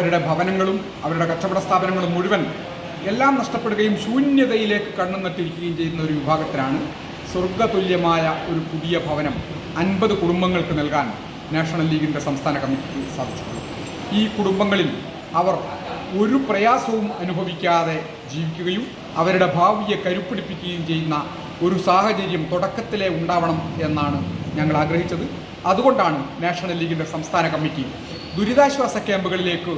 അവരുടെ ഭവനങ്ങളും അവരുടെ കച്ചവട സ്ഥാപനങ്ങളും മുഴുവൻ എല്ലാം നഷ്ടപ്പെടുകയും ശൂന്യതയിലേക്ക് കണ്ണുനട്ടിരിക്കുകയും ചെയ്യുന്ന ഒരു വിഭാഗത്തിനാണ് സ്വർഗതുല്യമായ ഒരു പുതിയ ഭവനം 50 കുടുംബങ്ങൾക്ക് നൽകാൻ നാഷണൽ ലീഗിൻ്റെ സംസ്ഥാന കമ്മിറ്റിക്ക് സാധിച്ചിട്ടുള്ളത്. ഈ കുടുംബങ്ങളിൽ അവർ ഒരു പ്രയാസവും അനുഭവിക്കാതെ ജീവിക്കുകയും അവരുടെ ഭാവിയെ കരുപ്പിടിപ്പിക്കുകയും ചെയ്യുന്ന ഒരു സാഹചര്യം തുടക്കത്തിലേ ഉണ്ടാവണം എന്നാണ് ഞങ്ങൾ ആഗ്രഹിച്ചത്. അതുകൊണ്ടാണ് നാഷണൽ ലീഗിൻ്റെ സംസ്ഥാന കമ്മിറ്റി ദുരിതാശ്വാസ ക്യാമ്പുകളിലേക്ക്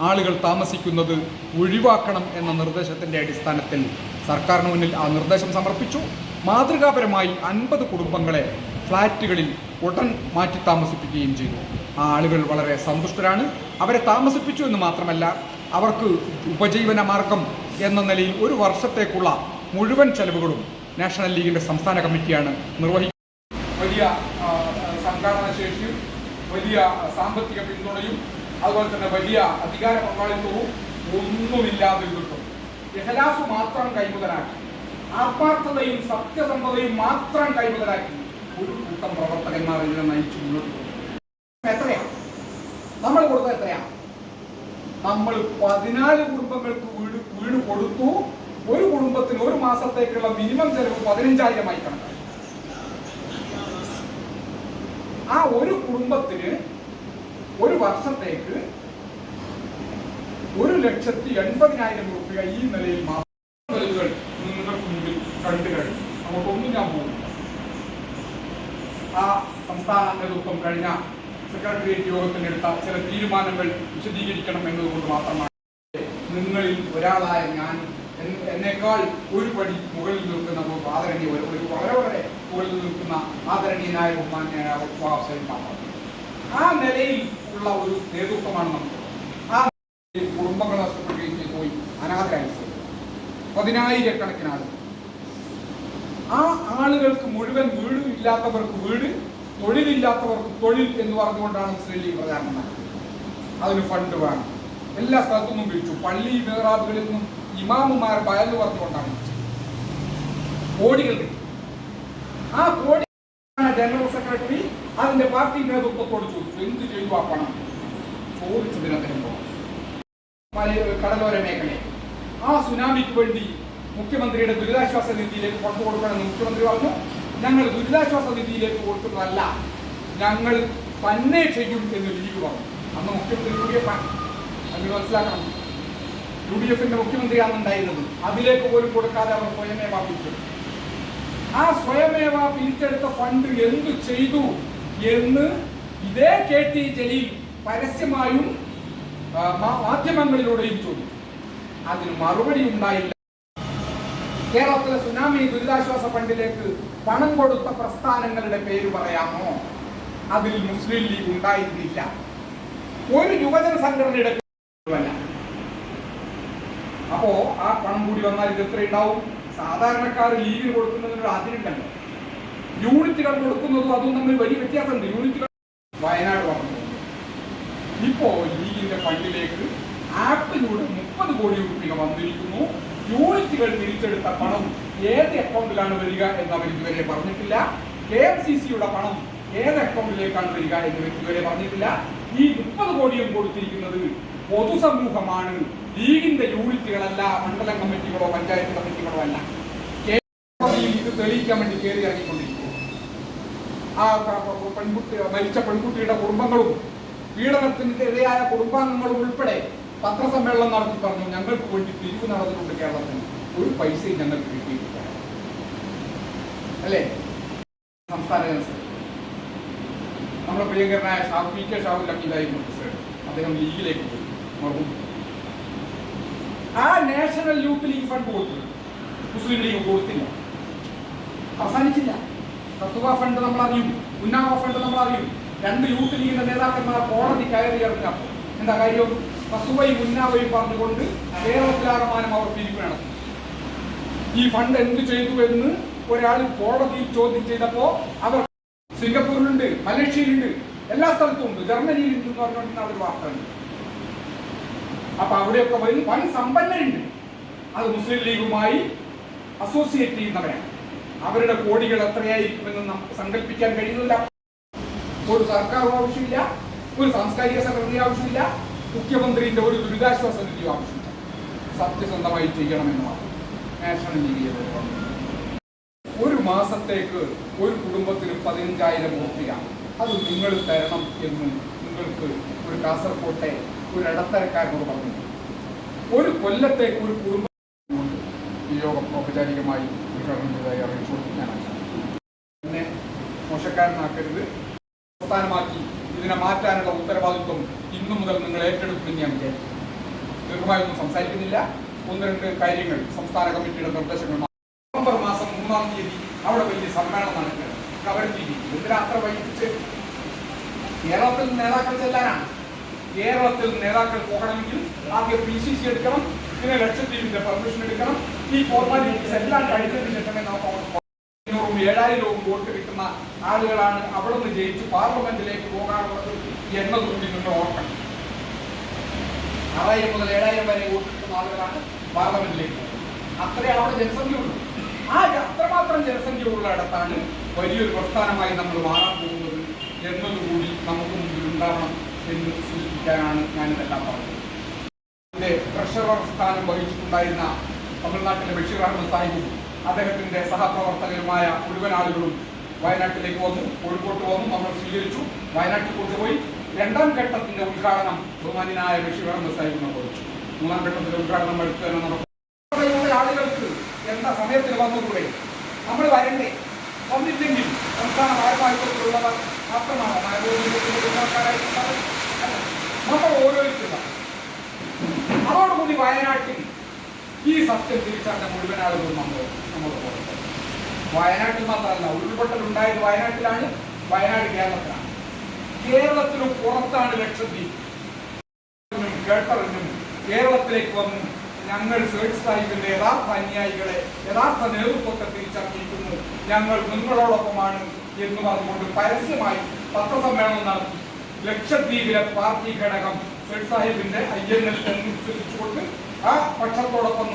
ആളുകൾ താമസിക്കുന്നത് ഒഴിവാക്കണം എന്ന നിർദ്ദേശത്തിൻ്റെ അടിസ്ഥാനത്തിൽ സർക്കാരിന് മുന്നിൽ ആ നിർദ്ദേശം സമർപ്പിച്ചു. മാതൃകാപരമായി 50 കുടുംബങ്ങളെ ഫ്ലാറ്റുകളിൽ ഉടൻ മാറ്റി താമസിപ്പിക്കുകയും ചെയ്തു. ആ ആളുകൾ വളരെ സന്തുഷ്ടരാണ്. അവരെ താമസിപ്പിച്ചു എന്ന് മാത്രമല്ല, അവർക്ക് ഉപജീവന മാർഗം എന്ന നിലയിൽ ഒരു വർഷത്തേക്കുള്ള മുഴുവൻ ചെലവുകളും നാഷണൽ ലീഗിൻ്റെ സംസ്ഥാന കമ്മിറ്റിയാണ് നിർവഹിക്കുന്നത്. വലിയ സംഘാടന ശേഷിയും വലിയ സാമ്പത്തിക പിന്തുണയും അതുപോലെ തന്നെ വലിയ അധികാര പങ്കാളിത്തവും ഒന്നുമില്ലാതിരുന്നിട്ടും ഇഖ്ലാസ് മാത്രം കൈമുതലാക്കി, ആത്മാർത്ഥതയും സത്യസന്ധതയും മാത്രം കൈമുതലാക്കി ഒരു കൂട്ടം പ്രവർത്തകന്മാർ ഇതിനെ നയിച്ചു മുന്നോട്ട് പോകും. എത്രയാണ് നമ്മൾ കൊടുത്തത്? എത്രയാണ്? നമ്മൾ 14 കുടുംബങ്ങൾക്ക് വീട് കൊടുത്തു. ഒരു കുടുംബത്തിന് ഒരു മാസത്തേക്കുള്ള മിനിമം ചെലവ് 15,000 കണക്കാക്കി. ആ ഒരു കുടുംബത്തിന് ഒരു വർഷത്തേക്ക് 1,80,000 രൂപ ഈ നിലയിൽ നിങ്ങൾക്ക് മുമ്പിൽ കണ്ടു കഴിഞ്ഞു. നമുക്കൊന്നും ഞാൻ പോകും. ആ സംസ്ഥാന നേതൃത്വം കഴിഞ്ഞ സെക്രട്ടേറിയറ്റ് യോഗത്തിനെടുത്ത ചില തീരുമാനങ്ങൾ വിശദീകരിക്കണം എന്നതുകൊണ്ട് മാത്രമാണ് നിങ്ങളിൽ ഒരാളായ ഞാൻ എന്നേക്കാൾ ഒരു പടി മുകളിൽ നിൽക്കുന്ന ആദരണീയ ഒരു വളരെ വളരെ മുകളിൽ നിൽക്കുന്ന ആദരണീയനായ ബഹുമാന്യനായ ആ നിലയിൽ ഉള്ള ഒരു നേതൃത്വമാണ് നമുക്ക്. ആ കുടുംബങ്ങൾ നഷ്ടപ്പെടുകയും പോയി അനാഥരായി 10,000 ആളുകൾ. ആ ആളുകൾക്ക് മുഴുവൻ വീട് ഇല്ലാത്തവർക്ക് വീട്, തൊഴിലില്ലാത്തവർക്ക് തൊഴിൽ എന്ന് പറഞ്ഞുകൊണ്ടാണ് മുസ്ലിം ലീഗ് പ്രചാരണം നടത്തുന്നത്. അതിന് ഫണ്ട് വേണം. എല്ലാ സ്ഥലത്തുനിന്നും വിളിച്ചു. പള്ളി മേറാബുകളിൽ നിന്നും ഇമാമുമാർ ഭയന്ന് പറഞ്ഞുകൊണ്ടാണ് കോടികൾ കിട്ടി. ആ കോടി ജനറൽ സെക്രട്ടറി അതിന്റെ പാർട്ടി നേതൃത്വത്തോട് ചോദിച്ചു, എന്ത് ചെയ്തു ആ പണം? ചോദിച്ചതിനത്തിന് കടലോര മേഖലയെ ആ സുനാമിക്ക് വേണ്ടി മുഖ്യമന്ത്രിയുടെ ദുരിതാശ്വാസ നിധിയിലേക്ക് ഫണ്ട് കൊടുക്കണമെന്ന് മുഖ്യമന്ത്രി പറഞ്ഞു. ഞങ്ങൾ ദുരിതാശ്വാസ നിധിയിലേക്ക് കൊടുക്കുന്നതല്ല, ഞങ്ങൾ തന്നെ ചെയ്യും എന്ന് ലീഗ് പറഞ്ഞു. അന്ന് മുഖ്യമന്ത്രി UDF ആണ്. അത് മനസ്സിലാക്കണം. UDFന്റെ മുഖ്യമന്ത്രിയാണ് ഉണ്ടായിരുന്നത്. അതിലേക്ക് പോലും കൊടുക്കാതെ അവർ സ്വയമേവ പിരിച്ചെടുത്തു. ആ സ്വയമേവ പിരിച്ചെടുത്ത ഫണ്ട് എന്തു ചെയ്തു എന്ന് ഇതേ KT ജലീൽ പരസ്യമായും മാധ്യമങ്ങളിലൂടെയും ചോദിച്ചു. അതിന് മറുപടി ഉണ്ടായില്ല. കേരളത്തിലെ സുനാമി ദുരിതാശ്വാസ ഫണ്ടിലേക്ക് പണം കൊടുത്ത പ്രസ്ഥാനങ്ങളുടെ പേര് പറയാമോ? അതിൽ മുസ്ലിം ലീഗ് ഉണ്ടായിരുന്നില്ല. ഒരു യുവജന സംഘടനയുടെ പേരല്ല. അപ്പോ ആ പണം കൂടി വന്നാൽ ഇത് എത്ര ഉണ്ടാവും? സാധാരണക്കാർ ലീഗിന് കൊടുക്കുന്നതിനൊരു അതിരുണ്ടല്ലോ. യൂണിറ്റുകൾ കൊടുക്കുന്നതും അതും തമ്മിൽ വലിയ വ്യത്യാസമുണ്ട്. യൂണിറ്റുകൾ വയനാട് പറഞ്ഞു. ഇപ്പോ ലീഗിന്റെ ഫണ്ടിലേക്ക് ആപ്പിലൂടെ 30 കോടി രൂപ വന്നിരിക്കുന്നു. യൂണിറ്റുകൾ തിരിച്ചെടുത്ത പണം ഏത് അക്കൗണ്ടിലാണ് വരിക എന്ന് അവർ ഇതുവരെ പറഞ്ഞിട്ടില്ല. KMCCയുടെ പണം ഏത് അക്കൗണ്ടിലേക്കാണ് വരിക എന്ന് ഇതുവരെ പറഞ്ഞിട്ടില്ല. ഈ 30 കോടിയും കൊടുത്തിരിക്കുന്നത് പൊതുസമൂഹമാണ്, ലീഗിന്റെ യൂണിറ്റുകളല്ല, മണ്ഡലം കമ്മിറ്റികളോ പഞ്ചായത്ത് കമ്മിറ്റികളോ അല്ല. ഇത് തെളിയിക്കാൻ വേണ്ടി കയറി ഇറങ്ങിക്കൊണ്ടിരിക്കുന്നു. ആ മരിച്ച പെൺകുട്ടിയുടെ കുടുംബങ്ങളും പീഡനത്തിനെതിരായ കുടുംബാംഗങ്ങളും ഉൾപ്പെടെ പത്രസമ്മേളനം നടത്തി പറഞ്ഞു, ഞങ്ങൾക്ക് വേണ്ടി പിരിവ് നടന്നിട്ടുണ്ട് കേരളത്തിൽ, ഒരു പൈസയും ഞങ്ങൾക്ക് കിട്ടിയിട്ടില്ല. അല്ലേ? സംസ്ഥാന ജനസഭ നമ്മുടെ പ്രിയങ്കരനായ PK ഷാഹുൽ അമീദായിരുന്നു പ്രസിഡന്റ്. അദ്ദേഹം ലീഗിലേക്ക് പോയി. ആ നാഷണൽ യൂത്ത് ലീഗ് ഫണ്ട് കൊടുത്തത് മുസ്ലിം ലീഗ് കൊടുത്തില്ല. അവസാനിച്ചില്ല. തത്വ ഫണ്ട് നമ്മൾ അറിയും, ഉന്നാവ ഫണ്ട് നമ്മൾ അറിയും. 2 യൂത്ത് ലീഗിന്റെ നേതാക്കന്മാർ കോടതി കയറി ഇറങ്ങി. എന്താ കാര്യം? തത്വയും ഉന്നാവയും പറഞ്ഞുകൊണ്ട് കേരളത്തിലാകമാനം അവർ പിരിവ് നടത്തി. ഈ ഫണ്ട് എന്ത് ചെയ്തു എന്ന് ഒരാൾ കോടതിയിൽ ചോദ്യം ചെയ്തപ്പോ അവർ സിംഗപ്പൂരിലുണ്ട്, മലേഷ്യയിലുണ്ട്, എല്ലാ സ്ഥലത്തും ഉണ്ട്, ജർമ്മനിയിലുണ്ട് എന്ന് പറഞ്ഞുകൊണ്ടിരുന്ന അവർ വാർത്തയുണ്ട്. അപ്പൊ അവിടെയൊക്കെ വൻ സമ്പന്നരുണ്ട്. അത് മുസ്ലിം ലീഗുമായി അസോസിയേറ്റ് ചെയ്യുന്നവരാണ്. അവരുടെ കോടികൾ എത്രയായിരിക്കുമെന്ന് നമുക്ക് സങ്കല്പിക്കാൻ കഴിയുന്നില്ല. ഒരു സർക്കാർ ആവശ്യമില്ല, ഒരു സാംസ്കാരിക സംഘടന ആവശ്യമില്ല, മുഖ്യമന്ത്രിയുടെ ഒരു ദുരിതാശ്വാസ നിധി ആവശ്യമില്ല, സത്യസന്ധമായി ചെയ്യണമെന്ന് മാത്രം. നാഷണൽ ലീഗ് ഒരു മാസത്തേക്ക് ഒരു കുടുംബത്തിന് 15,000 രൂപയാണ്, അത് നിങ്ങൾ തരണം എന്ന് നിങ്ങൾക്ക് ഒരു കാസർകോട്ടെ ഒരു ഇടത്തരക്കാരനോട് പറഞ്ഞു. ഒരു കൊല്ലത്തേക്ക് ഒരു കുടുംബം ഈ യോഗം ഔപചാരികമായി ഉദ്ഘാടനം ചെയ്തതായി അറിയിച്ചു. ഞാൻ എന്നെ മോശക്കാരനാക്കരുത്, അവസാനമാക്കി ഇതിനെ മാറ്റാനുള്ള ഉത്തരവാദിത്വം ഇന്നു മുതൽ നിങ്ങൾ ഏറ്റെടുക്കുമെന്ന് ഞാൻ വിചാരിച്ചു. ദീർഘമായൊന്നും സംസാരിക്കുന്നില്ല. 1-2 കാര്യങ്ങൾ സംസ്ഥാന കമ്മിറ്റിയുടെ നിർദ്ദേശങ്ങൾ. നവംബർ മാസം 3-ാം തീയതി അവിടെ വലിയ സമ്മേളനം നടക്കുകയാണ്. കവരത്തി എന്തിനാ അത്ര വൈകിച്ച്? കേരളത്തിൽ നേതാക്കൾ ചെല്ലാനാണ്. കേരളത്തിൽ നേതാക്കൾ പോകണമെങ്കിൽ ആദ്യം PCC എടുക്കണം, പിന്നെ ലക്ഷദ്വീപിന്റെ പെർമിഷൻ എടുക്കണം. ഈ ഫോർമാലിറ്റീസ് എല്ലാം കഴിഞ്ഞതിന് ശേഷമേ നമുക്ക് 500-7,000 വോട്ട് കിട്ടുന്ന ആളുകളാണ് അവിടെ നിന്ന് ജയിച്ച് പാർലമെന്റിലേക്ക് പോകാനുള്ളത് എന്നതുകൂടി നിങ്ങൾ ഓർക്കണം. 6,000 മുതൽ 7,000 വരെ വോട്ട് കിട്ടുന്ന ആളുകളാണ് പാർലമെന്റിലേക്ക് പോകുന്നത്. അത്രേ അവിടെ ജനസംഖ്യയുള്ളൂ. ആ അത്രമാത്രം ജനസംഖ്യയുള്ള ഇടത്താണ് വലിയൊരു പ്രസ്ഥാനമായി നമ്മൾ മാറാൻ പോകുന്നത് എന്നതുകൂടി നമുക്ക് മുമ്പിൽ ഉണ്ടാവണം എന്ന് സൂചിപ്പിക്കാനാണ് ഞാനിതെല്ലാം പറഞ്ഞത്. ഇതിന്റെ ട്രഷറർ സ്ഥാനം വഹിച്ചിട്ടുണ്ടായിരുന്ന തമിഴ്നാട്ടിലെ ബഷീർ അഹമ്മദ് സാഹിബും അദ്ദേഹത്തിന്റെ സഹപ്രവർത്തകരുമായ മുഴുവൻ ആളുകളും വയനാട്ടിലേക്ക് വന്നു, കോഴിക്കോട്ട് വന്നു. നമ്മൾ സ്വീകരിച്ചു, വയനാട്ടിൽ കൊണ്ടുപോയി 2ാം ഘട്ടത്തിന്റെ ഉദ്ഘാടനം ബഹുമാന്യനായ ബഷീർ അഹമ്മദ് സാഹിബ് നിർവഹിച്ചു. 3ാം ഘട്ടത്തിന്റെ ഉദ്ഘാടനം അടുത്ത് തന്നെ നടക്കും. ആളുകൾക്ക് എന്താ സമയത്തിന് വന്നുകൂടെ? നമ്മൾ വരണ്ടേ? വന്നില്ലെങ്കിൽ സംസ്ഥാന ഭാരവാഹിത്വത്തിലുള്ളവർ മാത്രമാണോ നമ്മൾ ഓരോരുത്തരും? അതോടുകൂടി വയനാട്ടിൽ ഈ സത്യം തിരിച്ചറിഞ്ഞ മുഴുവൻ ആളുകളും നമ്മൾ പോകുന്നത്. വയനാട്ടിൽ മാത്രമല്ല, ഉരുൾപൊട്ടൽ ഉണ്ടായത് വയനാട്ടിലാണ്, വയനാട് കേരളത്തിലാണ്. കേരളത്തിനും പുറത്താണ് ലക്ഷദ്വീപ്. കേട്ടറിഞ്ഞും കേരളത്തിലേക്ക് വന്നു ഞങ്ങൾ സേഠ് സാഹിബിന്റെ യഥാർത്ഥ അനുയായികളെ, യഥാർത്ഥ നേതൃത്വത്തെ തിരിച്ചറിഞ്ഞിരിക്കുന്നു, ഞങ്ങൾ നിങ്ങളോടൊപ്പമാണ് എന്ന് പറഞ്ഞുകൊണ്ട് പരസ്യമായി പത്രസമ്മേളനം നടത്തി. ലക്ഷദ്വീപിലെ പാർട്ടി ഘടകം സേഠ് സാഹിബിന്റെ INL അനുസരിച്ചുകൊണ്ട് ആ പക്ഷത്തോടൊപ്പം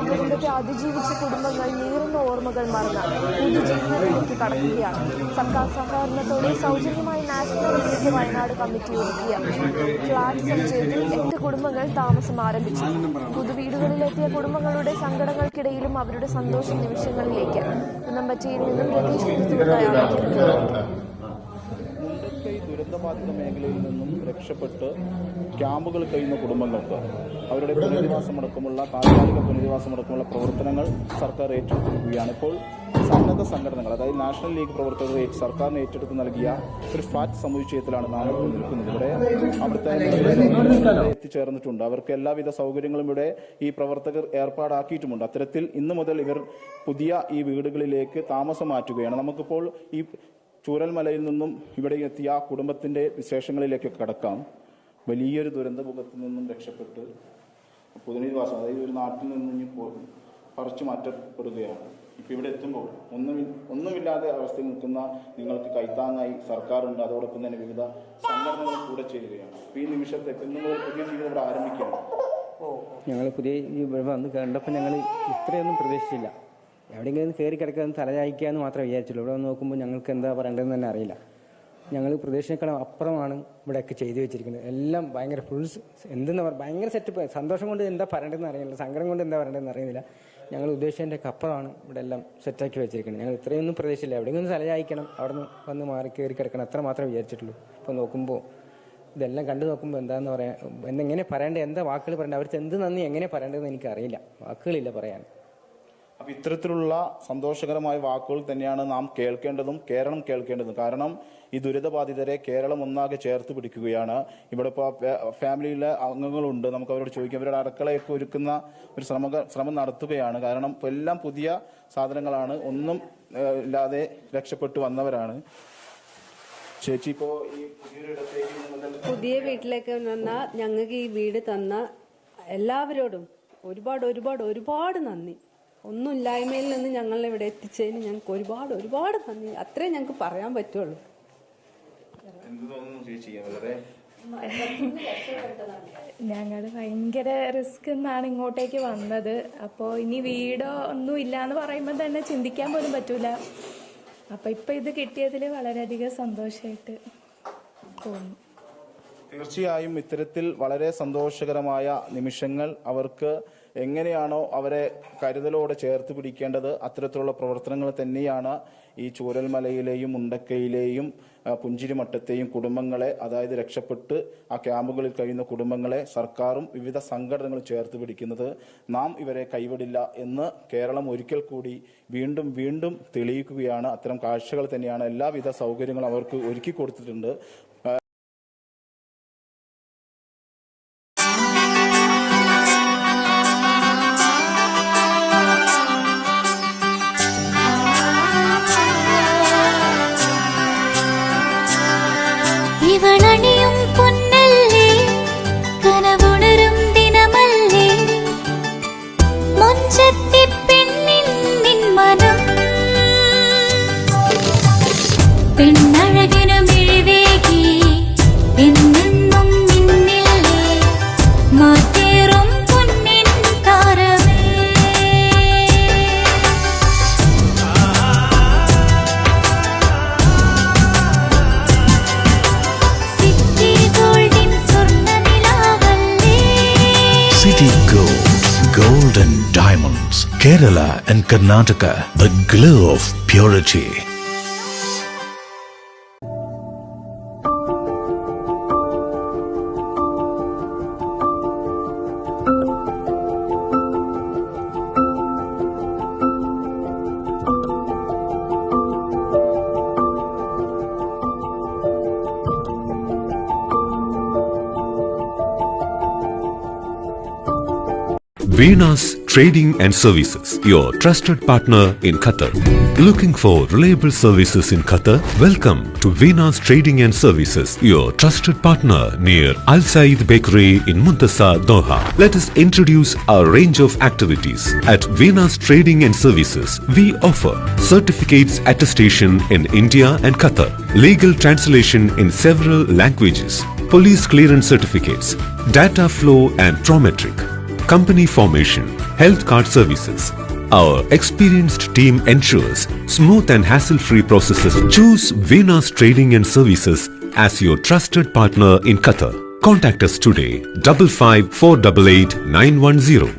ദുരന്തത്തെ അതിജീവിച്ച കുടുംബങ്ങൾ നീറുന്ന ഓർമ്മകൾ മറന്ന് പുതുജീവിതത്തിലേക്ക് കടക്കുകയാണ്. സർക്കാർ സഹകരണത്തോടെ സൗജന്യമായി നാഷണൽ ലീഗ് വയനാട് കമ്മിറ്റി ഒരുക്കിയ ഫ്ളാറ്റ് സമുച്ചയത്തിൽ 8 കുടുംബങ്ങൾ താമസം ആരംഭിച്ചു. പുതുവീടുകളിലെത്തിയ കുടുംബങ്ങളുടെ സങ്കടങ്ങൾക്കിടയിലും അവരുടെ സന്തോഷ നിമിഷങ്ങളിലേക്ക് ഉന്നമ്പറ്റിയിൽ നിന്നും രതീഷ് ദുരന്തബാധിത മേഖലയിൽ നിന്നും രക്ഷപ്പെട്ട് ക്യാമ്പുകൾ കഴിയുന്ന കുടുംബങ്ങൾക്ക് അവരുടെ പുനരധിവാസമടക്കമുള്ള താൽക്കാലിക പുനരധിവാസമടക്കമുള്ള പ്രവർത്തനങ്ങൾ സർക്കാർ ഏറ്റെടുത്തിരിക്കുകയാണ്. ഇപ്പോൾ സന്നദ്ധ സംഘടനകൾ, അതായത് നാഷണൽ ലീഗ് പ്രവർത്തകർ സർക്കാരിന് ഏറ്റെടുത്ത് നൽകിയ ഒരു ഫ്ലാറ്റ് സമുച്ചയത്തിലാണ് നാം ഇപ്പോൾ നിൽക്കുന്നത്. ഇവിടെ അവിടുത്തെ എത്തിച്ചേർന്നിട്ടുണ്ട്. അവർക്ക് എല്ലാവിധ സൗകര്യങ്ങളും ഇവിടെ ഈ പ്രവർത്തകർ ഏർപ്പാടാക്കിയിട്ടുമുണ്ട്. അത്തരത്തിൽ ഇന്നു മുതൽ ഇവർ പുതിയ ഈ വീടുകളിലേക്ക് താമസം മാറ്റുകയാണ്. നമുക്കിപ്പോൾ ഈ ചൂരൽമലയിൽ നിന്നും ഇവിടെ എത്തിയ ആ കുടുംബത്തിൻ്റെ വിശേഷങ്ങളിലേക്ക് കടക്കാം. വലിയൊരു ദുരന്തമുഖത്തിൽ നിന്നും രക്ഷപ്പെട്ട് പുനരധിവാസം, അതായത് ഒരു നാട്ടിൽ നിന്നും പറിച്ചു മാറ്റപ്പെടുകയാണ്. ഇപ്പം ഇവിടെ എത്തുമ്പോൾ ഒന്നുമില്ലാതെ അവസ്ഥയിൽ നിൽക്കുന്ന നിങ്ങൾക്ക് കൈത്താങ്ങായി സർക്കാരുണ്ട്. അതോടൊപ്പം തന്നെ വിവിധ സംഘടനകൾ കൂടെ ചേരുകയാണ്. അപ്പോൾ ഈ നിമിഷത്തെ പുതിയ ജീവിതം ഇവിടെ ആരംഭിക്കുകയാണ്. ഞങ്ങൾ പുതിയ വന്ന് കണ്ടപ്പോൾ ഞങ്ങൾ ഇത്രയൊന്നും പ്രതീക്ഷിച്ചില്ല. എവിടെയെങ്കിലും കയറി കിടക്കാൻ തലചായ്ക്കാന്ന് മാത്രമേ വിചാരിച്ചുള്ളൂ. ഇവിടെ വന്ന് നോക്കുമ്പോൾ ഞങ്ങൾക്ക് എന്താ പറയേണ്ടതെന്ന് തന്നെ അറിയില്ല. ഞങ്ങൾ പ്രതീക്ഷയെക്കാളും അപ്പുറമാണ് ഇവിടെയൊക്കെ ചെയ്തു വെച്ചിരിക്കുന്നത്. എല്ലാം ഭയങ്കര എന്തെന്ന് പറയുക, ഭയങ്കര സെറ്റപ്പ്. സന്തോഷം കൊണ്ട് എന്താ പറയേണ്ടതെന്ന് അറിയില്ല, സങ്കടം കൊണ്ട് എന്താ പറയേണ്ടതെന്ന് അറിയുന്നില്ല. ഞങ്ങൾ ഉദ്ദേശിച്ചതിൻ്റെ അപ്പുറമാണ് ഇവിടെ എല്ലാം സെറ്റാക്കി വെച്ചിരിക്കുന്നത്. ഞങ്ങൾ ഇത്രയൊന്നും പ്രതീക്ഷിച്ചില്ല. എവിടെയെങ്കിലും തലചായ്ക്കണം, അവിടെ നിന്ന് വന്ന് മാറി കയറി കിടക്കണം, അത്ര മാത്രമേ വിചാരിച്ചിട്ടുള്ളൂ. ഇപ്പോൾ നോക്കുമ്പോൾ ഇതെല്ലാം കണ്ടു നോക്കുമ്പോൾ എന്താണെന്ന് പറയാൻ, എങ്ങനെ പറയേണ്ടത്, എന്താ വാക്കുകൾ പറയേണ്ടത്, അവർക്ക് എന്ത് നന്ദി എങ്ങനെ പറയേണ്ടതെന്ന് എനിക്കറിയില്ല. വാക്കുകളില്ല പറയാൻ. അപ്പം ഇത്തരത്തിലുള്ള സന്തോഷകരമായ വാക്കുകൾ തന്നെയാണ് നാം കേൾക്കേണ്ടതും കേരളം കേൾക്കേണ്ടതും. കാരണം ഈ ദുരിതബാധിതരെ കേരളം ഒന്നാകെ ചേർത്ത് പിടിക്കുകയാണ്. ഇവിടെ ഇപ്പോൾ ഫാമിലിയിലെ അംഗങ്ങളുണ്ട്, നമുക്ക് അവരോട് ചോദിക്കാം. അവരുടെ അടുക്കളയൊക്കെ ഒരുക്കുന്ന ഒരു ശ്രമം നടത്തുകയാണ്. കാരണം ഇപ്പോൾ എല്ലാം പുതിയ സാധനങ്ങളാണ്, ഒന്നും ഇല്ലാതെ രക്ഷപ്പെട്ടു വന്നവരാണ്. ചേച്ചി, ഇപ്പോൾ ഈ പുതിയ വീട്ടിലേക്ക് വന്ന ഞങ്ങൾക്ക് ഈ വീട് തന്ന എല്ലാവരോടും ഒരുപാട് നന്ദി. ഒന്നുമില്ലായ്മയിൽ നിന്ന് ഞങ്ങൾ ഇവിടെ എത്തിച്ചതിന് ഞങ്ങൾക്ക് ഒരുപാട് നന്ദി. അത്രേ ഞങ്ങൾക്ക് പറയാൻ പറ്റുള്ളൂ. ഞങ്ങൾ ഭയങ്കര റിസ്ക് എന്നാണ് ഇങ്ങോട്ടേക്ക് വന്നത്. അപ്പോൾ ഇനി വീടോ ഒന്നും ഇല്ലാന്ന് പറയുമ്പോൾ തന്നെ ചിന്തിക്കാൻ പോലും പറ്റൂല. അപ്പോൾ ഇപ്പം ഇത് കിട്ടിയതിൽ വളരെയധികം സന്തോഷമായിട്ട് തോന്നുന്നു. തീർച്ചയായും ഇത്തരത്തിൽ വളരെ സന്തോഷകരമായ നിമിഷങ്ങൾ അവർക്ക് എങ്ങനെയാണോ അവരെ കരുതലോടെ ചേർത്ത് പിടിക്കേണ്ടത് അത്തരത്തിലുള്ള പ്രവർത്തനങ്ങൾ തന്നെയാണ് ഈ ചൂരൽമലയിലെയും മുണ്ടക്കയിലെയും പുഞ്ചിരിമട്ടത്തെയും കുടുംബങ്ങളെ, അതായത് രക്ഷപ്പെട്ട് ആ ക്യാമ്പുകളിൽ കഴിയുന്ന കുടുംബങ്ങളെ സർക്കാരും വിവിധ സംഘടനകളും ചേർത്ത് പിടിക്കുന്നത്. നാം ഇവരെ കൈവിടില്ല എന്ന് കേരളം ഒരിക്കൽ കൂടി വീണ്ടും വീണ്ടും തെളിയിക്കുകയാണ്. അത്തരം കാഴ്ചകൾ തന്നെയാണ്. എല്ലാവിധ സൗകര്യങ്ങളും അവർക്ക് ഒരുക്കി കൊടുത്തിട്ടുണ്ട്. ഇവളണിയും പൊന്നല്ലേ കനവുണരും ദിനമല്ലേ മുഞ്ചത്തി പെണ്ണിൻ നിൻ മനം പെണ്ണഴകിനു മിഴിവേകി എന്നെന്നും നിന്നില്ലേ മാറ്റേറും പൊന്നിൻ താരമേ City Gold, Gold and Diamonds, Kerala and Karnataka, the glow of purity. Venus Trading and Services, your trusted partner in Qatar. Looking for reliable services in Qatar? Welcome to Venus Trading and Services, your trusted partner near Al Said Bakery in Muntasa, Doha. Let us introduce our range of activities. At Venus Trading and Services, we offer certificates attestation in India and Qatar, legal translation in several languages, police clearance certificates, data flow and prometric, company formation, health card services. Our experienced team ensures smooth and hassle-free processes. Choose Venus Trading and Services as your trusted partner in Qatar. Contact us today 55488910.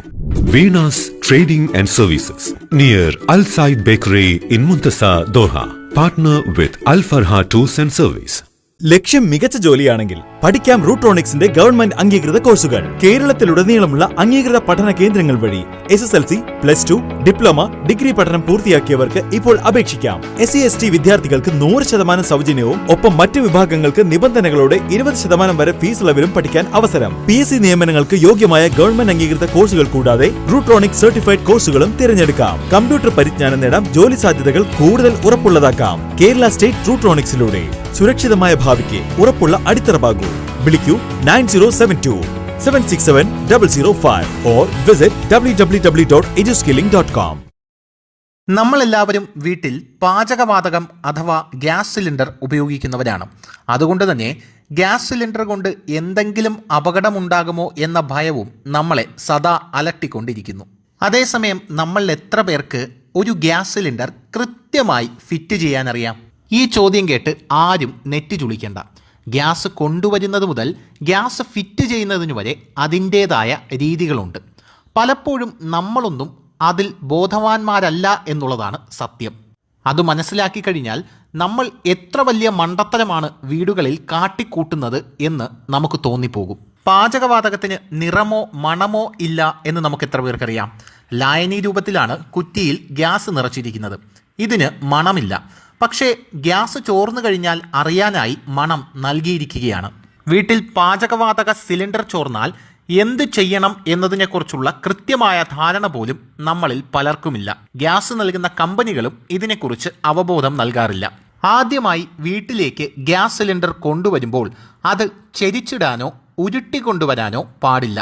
Venus Trading and Services near Al Said Bakery in Muntasa, Doha. Partner with Al Farha Tours and Service. ലക്ഷ്യം മികച്ച ജോലിയാണെങ്കിൽ പഠിക്കാം റൂട്രോണിക്സിന്റെ government അംഗീകൃത കോഴ്സുകൾ. കേരളത്തിലുടനീളമുള്ള അംഗീകൃത പഠന കേന്ദ്രങ്ങൾ വഴി SSLC, +2, diploma, degree പഠനം പൂർത്തിയാക്കിയവർക്ക് ഇപ്പോൾ അപേക്ഷിക്കാം. SC/ST വിദ്യാർത്ഥികൾക്ക് 100% സൗജന്യവും ഒപ്പം മറ്റ് വിഭാഗങ്ങൾക്ക് നിബന്ധനകളോടെ 20% വരെ ഫീസ് ഇളവിലും പഠിക്കാൻ അവസരം. PSC നിയമനങ്ങൾക്ക് യോഗ്യമായ ഗവൺമെന്റ് അംഗീകൃത കോഴ്സുകൾ കൂടാതെ റൂട്രോണിക്സ് സർട്ടിഫൈഡ് കോഴ്സുകളും തിരഞ്ഞെടുക്കാം. കമ്പ്യൂട്ടർ പരിജ്ഞാനം നേടാം, ജോലി സാധ്യതകൾ കൂടുതൽ ഉറപ്പുള്ളതാക്കാം. കേരള സ്റ്റേറ്റ് റൂട്രോണിക്സിലൂടെ സുരക്ഷിതമായ ഭാവിക്ക് ഉറപ്പുള്ള അടിത്തറവാകൂ. വിളിക്കൂ 9072 767 005 or visit www.eduskilling.com. നമ്മളെല്ലാവരും വീട്ടിൽ പാചകവാതകം അഥവാ ഗ്യാസ് സിലിണ്ടർ ഉപയോഗിക്കുന്നവരാണ്. അതുകൊണ്ട് തന്നെ ഗ്യാസ് സിലിണ്ടർ കൊണ്ട് എന്തെങ്കിലും അപകടമുണ്ടാകുമോ എന്ന ഭയവും നമ്മളെ സദാ അലട്ടിക്കൊണ്ടിരിക്കുന്നു. അതേസമയം നമ്മൾ എത്ര പേർക്ക് ഒരു ഗ്യാസ് സിലിണ്ടർ കൃത്യമായി ഫിറ്റ് ചെയ്യാനറിയാം? ഈ ചോദ്യം കേട്ട് ആരും നെറ്റി ചുളിക്കേണ്ട. ഗ്യാസ് കൊണ്ടുവരുന്നത് മുതൽ ഗ്യാസ് ഫിറ്റ് ചെയ്യുന്നതിന് വരെ അതിൻ്റേതായ രീതികളുണ്ട്. പലപ്പോഴും നമ്മളൊന്നും അതിൽ ബോധവാന്മാരല്ല എന്നുള്ളതാണ് സത്യം. അത് മനസ്സിലാക്കി കഴിഞ്ഞാൽ നമ്മൾ എത്ര വലിയ മണ്ടത്തരമാണ് വീടുകളിൽ കാട്ടിക്കൂട്ടുന്നത് എന്ന് നമുക്ക് തോന്നിപ്പോകും. പാചകവാതകത്തിന് നിറമോ മണമോ ഇല്ല എന്ന് നമുക്ക് എത്ര പേർക്കറിയാം? ലായനി രൂപത്തിലാണ് കുറ്റിയിൽ ഗ്യാസ് നിറച്ചിരിക്കുന്നത്. ഇതിന് മണമില്ല. പക്ഷേ ഗ്യാസ് ചോർന്നു കഴിഞ്ഞാൽ അറിയാനായി മണം നൽകിയിരിക്കുകയാണ്. വീട്ടിൽ പാചകവാതക സിലിണ്ടർ ചോർന്നാൽ എന്ത് ചെയ്യണം എന്നതിനെക്കുറിച്ചുള്ള കൃത്യമായ ധാരണ പോലും നമ്മളിൽ പലർക്കുമില്ല. ഗ്യാസ് നൽകുന്ന കമ്പനികളും ഇതിനെക്കുറിച്ച് അവബോധം നൽകാറില്ല. ആദ്യമായി വീട്ടിലേക്ക് ഗ്യാസ് സിലിണ്ടർ കൊണ്ടുവരുമ്പോൾ അത് ചെരിച്ചിടാനോ ഉരുട്ടിക്കൊണ്ടുവരാനോ പാടില്ല.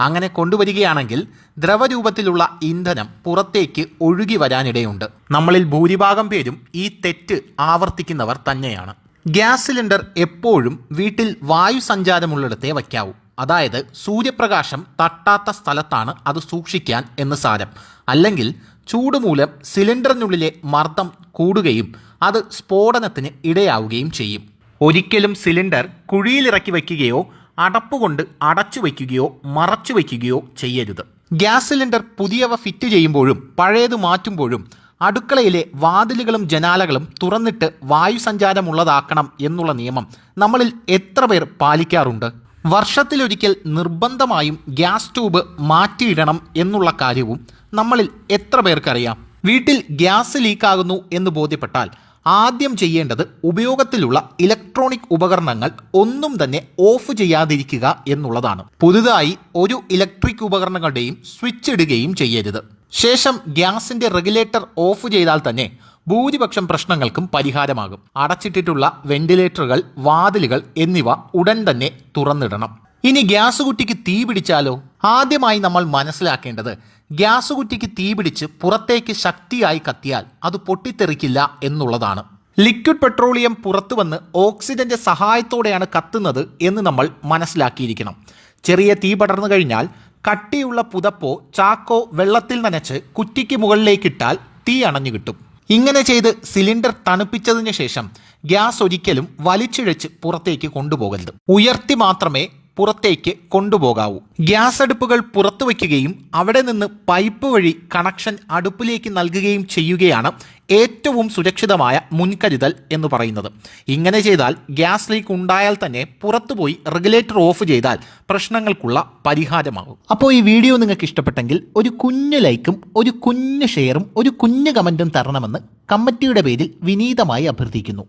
അങ്ങനെ കൊണ്ടുവരികയാണെങ്കിൽ ദ്രവരൂപത്തിലുള്ള ഇന്ധനം പുറത്തേക്ക് ഒഴുകി വരാനിടയുണ്ട്. നമ്മളിൽ ഭൂരിഭാഗം പേരും ഈ തെറ്റ് ആവർത്തിക്കുന്നവർ തന്നെയാണ്. ഗ്യാസ് സിലിണ്ടർ എപ്പോഴും വീട്ടിൽ വായു സഞ്ചാരമുള്ളിടത്തേ വയ്ക്കാവൂ. അതായത് സൂര്യപ്രകാശം തട്ടാത്ത സ്ഥലത്താണ് അത് സൂക്ഷിക്കാൻ എന്ന് സാരം. അല്ലെങ്കിൽ ചൂട് മൂലം സിലിണ്ടറിനുള്ളിലെ മർദ്ദം കൂടുകയും അത് സ്ഫോടനത്തിന് ഇടയാവുകയും ചെയ്യും. ഒരിക്കലും സിലിണ്ടർ കുഴിയിലിറക്കി വയ്ക്കുകയോ അടപ്പുകൊണ്ട് അടച്ചു വയ്ക്കുകയോ മറച്ചു വയ്ക്കുകയോ ചെയ്യരുത്. ഗ്യാസ് സിലിണ്ടർ പുതിയവ ഫിറ്റ് ചെയ്യുമ്പോഴും പഴയത് മാറ്റുമ്പോഴും അടുക്കളയിലെ വാതിലുകളും ജനാലകളും തുറന്നിട്ട് വായുസഞ്ചാരമുള്ളതാക്കണം എന്നുള്ള നിയമം നമ്മളിൽ എത്ര പേർ പാലിക്കാറുണ്ട്? വർഷത്തിലൊരിക്കൽ നിർബന്ധമായും ഗ്യാസ് ട്യൂബ് മാറ്റിയിടണം എന്നുള്ള കാര്യവും നമ്മളിൽ എത്ര പേർക്കറിയാം? വീട്ടിൽ ഗ്യാസ് ലീക്കാകുന്നു എന്ന് ബോധ്യപ്പെട്ടാൽ ആദ്യം ചെയ്യേണ്ടത് ഉപയോഗത്തിലുള്ള ഇലക്ട്രോണിക് ഉപകരണങ്ങൾ ഒന്നും തന്നെ ഓഫ് ചെയ്യാതിരിക്കുക എന്നുള്ളതാണ്. പുതുതായി ഒരു ഇലക്ട്രിക് ഉപകരണങ്ങളുടെയും സ്വിച്ച് ഇടുകയും ചെയ്യരുത്. ശേഷം ഗ്യാസിന്റെ റെഗുലേറ്റർ ഓഫ് ചെയ്താൽ തന്നെ ഭൂരിപക്ഷം പ്രശ്നങ്ങൾക്കും പരിഹാരമാകും. അടച്ചിട്ടിട്ടുള്ള വെന്റിലേറ്ററുകൾ, വാതിലുകൾ എന്നിവ ഉടൻ തന്നെ തുറന്നിടണം. ഇനി ഗ്യാസ് കുറ്റിക്ക് തീ പിടിച്ചാലോ? ആദ്യമായി നമ്മൾ മനസ്സിലാക്കേണ്ടത് ഗ്യാസ് കുറ്റിക്ക് തീ പിടിച്ച് പുറത്തേക്ക് ശക്തിയായി കത്തിയാൽ അത് പൊട്ടിത്തെറിക്കില്ല എന്നുള്ളതാണ്. ലിക്വിഡ് പെട്രോളിയം പുറത്തു വന്ന് ഓക്സിജന്റെ സഹായത്തോടെയാണ് കത്തുന്നത് എന്ന് നമ്മൾ മനസ്സിലാക്കിയിരിക്കണം. ചെറിയ തീ പടർന്നു കഴിഞ്ഞാൽ കട്ടിയുള്ള പുതപ്പോ ചാക്കോ വെള്ളത്തിൽ നനച്ച് കുറ്റിക്ക് മുകളിലേക്കിട്ടാൽ തീ അണഞ്ഞു കിട്ടും. ഇങ്ങനെ ചെയ്ത് സിലിണ്ടർ തണുപ്പിച്ചതിന് ശേഷം ഗ്യാസ് ഒരിക്കലും വലിച്ചിഴച്ച് പുറത്തേക്ക് കൊണ്ടുപോകരുത്. ഉയർത്തി മാത്രമേ പുറത്തേക്ക് കൊണ്ടുപോകാവൂ. ഗ്യാസ് അടുപ്പുകൾ പുറത്തു വയ്ക്കുകയും അവിടെ നിന്ന് പൈപ്പ് വഴി കണക്ഷൻ അടുപ്പിലേക്ക് നൽകുകയും ചെയ്യുകയാണ് ഏറ്റവും സുരക്ഷിതമായ മുൻകരുതൽ എന്ന് പറയുന്നത്. ഇങ്ങനെ ചെയ്താൽ ഗ്യാസ് ലീക്ക് ഉണ്ടായാൽ തന്നെ പുറത്തുപോയി റെഗുലേറ്റർ ഓഫ് ചെയ്താൽ പ്രശ്നങ്ങൾക്കുള്ള പരിഹാരമാകും. അപ്പോൾ ഈ വീഡിയോ നിങ്ങൾക്ക് ഇഷ്ടപ്പെട്ടെങ്കിൽ ഒരു കുഞ്ഞു ലൈക്കും ഒരു കുഞ്ഞു ഷെയറും ഒരു കുഞ്ഞു കമൻറ്റും തരണമെന്ന് കമ്മിറ്റിയുടെ പേരിൽ വിനീതമായി അഭ്യർത്ഥിക്കുന്നു.